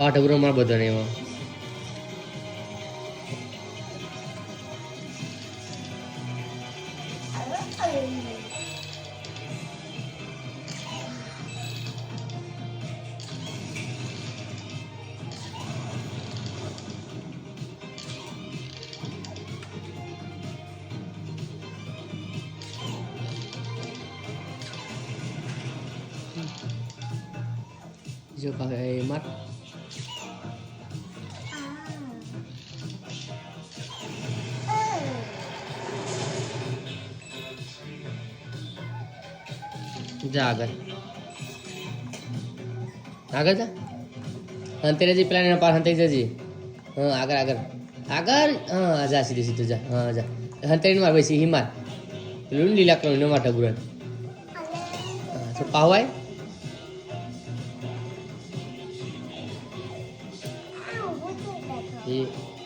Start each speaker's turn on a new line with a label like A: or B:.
A: આ ઢબરો માર બધો ને એમાં જો ભાઈ માર જા આગળ આગળ જા અંતરે જી પેલા એના પાર હંતે જજી હા આગળ આગળ આગળ હા જા સીધું સીધું જા હા જા હંતે માર ભાઈ હિમાર પેલું લીલા કલર નો માટે બુરન હા તો પાવાય એ